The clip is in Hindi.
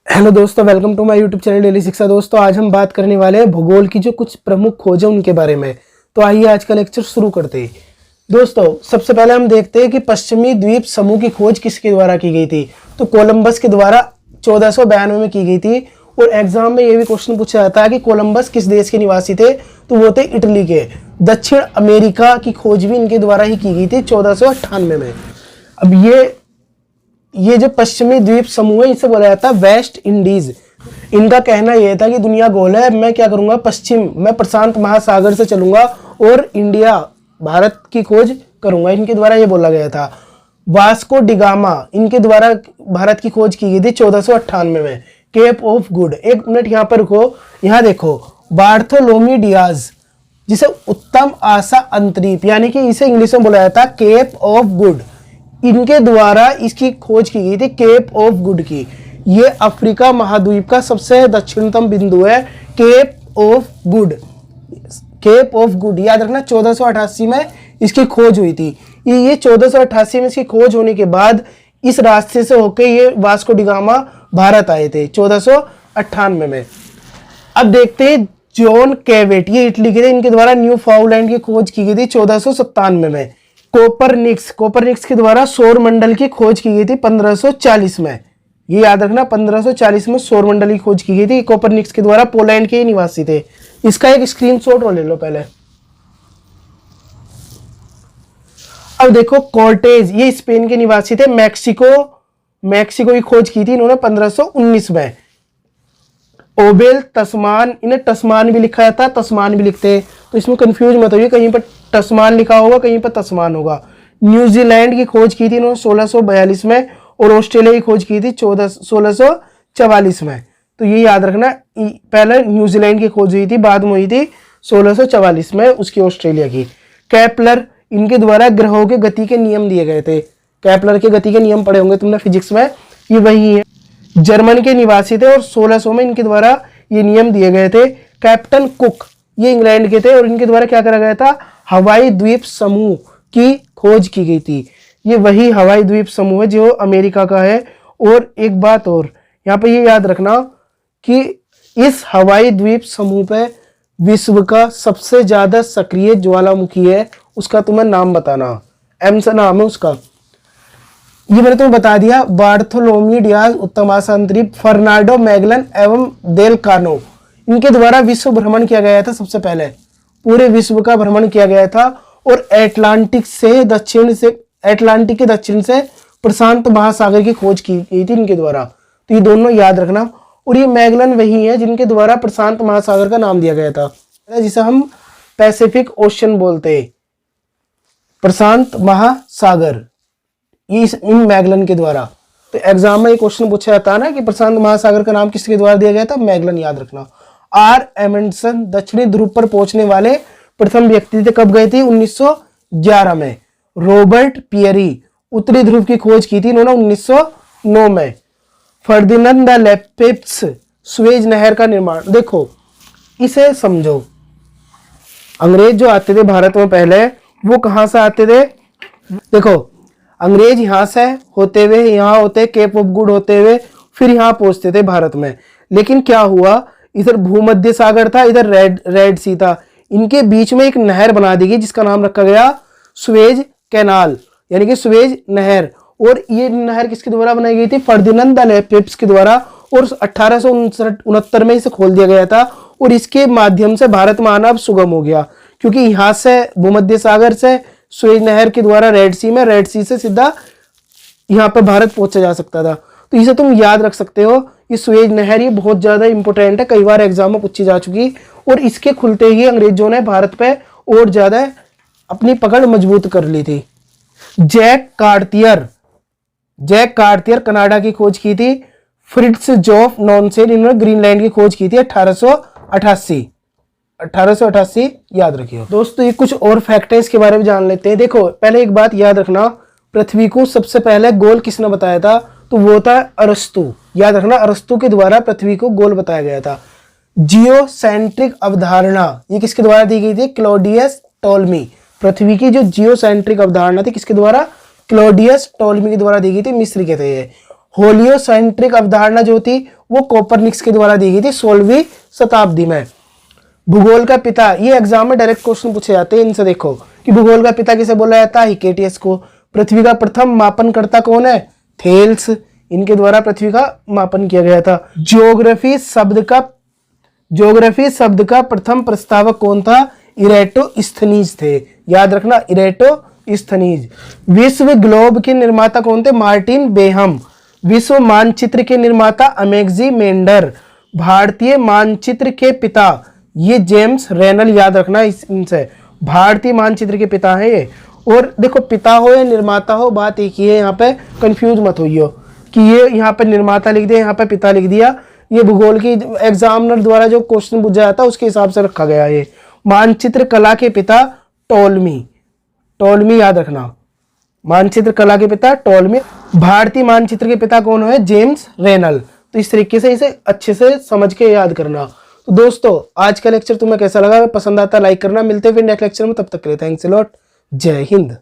हेलो दोस्तों, welcome to my YouTube channel daily Shiksha. दोस्तों, आज हम बात करने वाले हैं भूगोल की जो कुछ प्रमुख खोज है उनके बारे में। तो आइए आज का लेक्चर शुरू करते हैं। दोस्तों, सबसे पहले हम देखते हैं कि पश्चिमी द्वीप समूह की खोज किसके द्वारा की गई थी। तो कोलंबस के द्वारा 1492 में की गई थी। और एग्जाम में ये भी क्वेश्चन पूछा जाता है कि कोलंबस किस देश के निवासी थे, तो वो थे इटली के। दक्षिण अमेरिका की खोज भी इनके द्वारा ही की गई थी 1498 में। अब ये जो पश्चिमी द्वीप समूह है इसे बोला जाता है वेस्ट इंडीज। इनका कहना यह था कि दुनिया गोल है, मैं क्या करूंगा, मैं प्रशांत महासागर से चलूंगा और इंडिया भारत की खोज करूंगा। इनके द्वारा ये बोला गया था। वास्को डिगामा, इनके द्वारा भारत की खोज की गई थी 1498 में। केप ऑफ गुड, एक मिनट यहाँ पर रुको, यहाँ देखो, बार्थोलोमी डियाज, जिसे उत्तम आशा अंतरीप, यानी कि इसे इंग्लिश में बोला जाता है केप ऑफ गुड। इनके द्वारा इसकी खोज की गई थी, केप ऑफ गुड की। ये अफ्रीका महाद्वीप का सबसे दक्षिणतम बिंदु है, cape of good. Cape of good याद रखना, 1488 में इसकी खोज हुई थी। ये 1488 में इसकी खोज होने के बाद इस रास्ते से होकर ये वास्को डिगामा भारत आए थे 1498 में। अब देखते हैं जॉन कैवेट, ये इटली के थे। इनके द्वारा न्यू फाउंडलैंड की खोज की गई थी 1497 में। कोपरनिक्स के द्वारा सौर मंडल की खोज की गई थी 1540 में। ये याद रखना, 1540 में सौर मंडल की खोज की गई थी। कोपरनिक्स के द्वारा पोलैंड के निवासी थे। इसका एक स्क्रीनशॉट ले लो पहले। अब देखो कॉर्टेज, ये स्पेन के निवासी थे। मैक्सिको की खोज की थी इन्होंने 1519 में। ओबेल तस्मान, इन्हें तस्मान भी लिखा जाता है, तस्मान भी लिखते हैं, तो इसमें कंफ्यूज मत होइए, कहीं पर तस्मान लिखा होगा, कहीं पर तस्मान होगा। न्यूजीलैंड की खोज की थी इन्होंने 1642 में और ऑस्ट्रेलिया की खोज की थी 1644 में। तो ये याद रखना, पहले न्यूजीलैंड की खोज हुई थी, बाद में हुई थी 1644 में उसकी ऑस्ट्रेलिया की। केपलर, इनके द्वारा ग्रहों के गति के नियम दिए गए थे। केपलर के गति के नियम पढ़े होंगे तुमने फिजिक्स में, ये वही है। जर्मन के निवासी थे और 1600 में इनके द्वारा ये नियम दिए गए थे। कैप्टन कुक, ये इंग्लैंड के थे और इनके द्वारा क्या करा गया था, हवाई द्वीप समूह की खोज की गई थी। ये वही हवाई द्वीप समूह है जो अमेरिका का है। और एक बात और यहाँ पे ये याद रखना कि इस हवाई द्वीप समूह पे विश्व का सबसे ज्यादा सक्रिय ज्वालामुखी है, उसका तुम्हें नाम बताना। एम से नाम है उसका, ये मैंने तुम्हें बता दिया। बार्थोलोमी डियाज, उत्तम आशा अंतरीप, फर्नांडो मैगलन एवं देल कानो, इनके द्वारा विश्व भ्रमण किया गया था। सबसे पहले पूरे विश्व का भ्रमण किया गया था और अटलांटिक के दक्षिण से प्रशांत महासागर की खोज की गई थी इनके द्वारा। तो ये दोनों याद रखना। और ये मैगलन वही है जिनके द्वारा प्रशांत महासागर का नाम दिया गया था, जिसे हम पैसिफिक ओशन बोलते हैं, प्रशांत महासागर, ये इन मैगलन के द्वारा। तो एग्जाम में ये क्वेश्चन पूछा जाता है ना कि प्रशांत महासागर का नाम किसके द्वारा दिया गया था, मैगलन, याद रखना। आर एमंडसन दक्षिणी ध्रुव पर पहुंचने वाले प्रथम व्यक्ति थे। कब गए थे, 1911 में। रॉबर्ट पियरी, उत्तरी ध्रुव की खोज की थी इन्होंने 1909 में। फर्डिनेंड द लेपिप्स, सुएज नहर का निर्माण। देखो इसे समझो, अंग्रेज जो आते थे भारत में पहले, वो कहां से आते थे। देखो अंग्रेज यहां से होते हुए यहाँ होते, केप ऑफ गुड होते हुए फिर यहाँ पहुंचते थे भारत में। लेकिन क्या हुआ, इधर भूमध्य सागर था, इधर रेड सी था, इनके बीच में एक नहर बना दी गई जिसका नाम रखा गया सुएज कैनाल, यानी कि सुएज नहर। और ये नहर किसके द्वारा बनाई गई थी, फर्डिनेंड द लेपिप्स के द्वारा। और 1869 में इसे खोल दिया गया था और इसके माध्यम से भारत में आना अब सुगम हो गया, क्योंकि यहाँ से भूमध्य सागर से सुएज नहर के द्वारा रेड सी से सीधा यहाँ पर भारत पहुंचा जा सकता था। तो इसे तुम याद रख सकते हो, ये सुएज नहर ये बहुत ज्यादा इंपॉर्टेंट है, कई बार एग्जाम में पूछी जा चुकी। और इसके खुलते ही अंग्रेजों ने भारत पे और ज्यादा अपनी पकड़ मजबूत कर ली थी। जैक कार्टियर कनाडा की खोज की थी। फ्रिट्ज जोफ नॉनसेन, इन्होंने ग्रीनलैंड की खोज की थी 1888, याद रखिए। दोस्तों ये कुछ और फैक्ट है, इसके बारे में जान लेते हैं। देखो पहले एक बात याद रखना, पृथ्वी को सबसे पहले गोल किसने बताया था, तो वो था अरस्तु। याद रखना, अरस्तु के द्वारा पृथ्वी को गोल बताया गया था। जियोसेंट्रिक अवधारणा ये किसके द्वारा दी गई थी, क्लॉडियस टोल्मी। पृथ्वी की जो जियोसेंट्रिक अवधारणा थी किसके द्वारा, क्लॉडियस टोल्मी के द्वारा दी गई थी, मिस्र के थे ये। होलियोसेंट्रिक अवधारणा जो थी वो कोपरनिकस के द्वारा दी गई थी 16वीं शताब्दी में। भूगोल का पिता, ये एग्जाम में डायरेक्ट क्वेश्चन पूछे जाते हैं इनसे। देखो कि भूगोल का पिता किसे बोला जाता है? हिकेटियस को। पृथ्वी का प्रथम मापनकर्ता कौन है? थेल्स। इनके द्वारा पृथ्वी का मापन किया गया था। ज्योग्राफी शब्द का प्रथम प्रस्तावक कौन था? इरेटोस्थनीज थे। याद रखना, इरेटोस्थनीज। विश्व ग्लोब के निर्माता कौन थे? Martin Behaim. विश्व मानचित्र के निर्माता अमेक्सी मेंडर। भारतीय मानचित्र के पिता, ये जेम्स रेनल। याद रखना इनसे, भारतीय मानचित्र के पिता है ये। और देखो पिता हो या निर्माता हो, बात एक ही है, यहाँ पे कंफ्यूज मत होइयो कि ये यहाँ पे निर्माता लिख दिया, यहाँ पे पिता लिख दिया। ये भूगोल की एग्जामिनर द्वारा जो क्वेश्चन पूछा जाता है उसके हिसाब से रखा गया है। मानचित्र कला के पिता टोलमी। याद रखना, मानचित्र कला के पिता टोलमी। भारतीय मानचित्र के पिता कौन है? James Rennell. तो इस तरीके से इसे अच्छे से समझ के याद करना। तो दोस्तों आज का लेक्चर तुम्हें कैसा लगा? पसंद आता लाइक करना। मिलते हैं फिर नेक्स्ट लेक्चर में, तब तक के लिए थैंक्स अ लॉट। जय हिंद।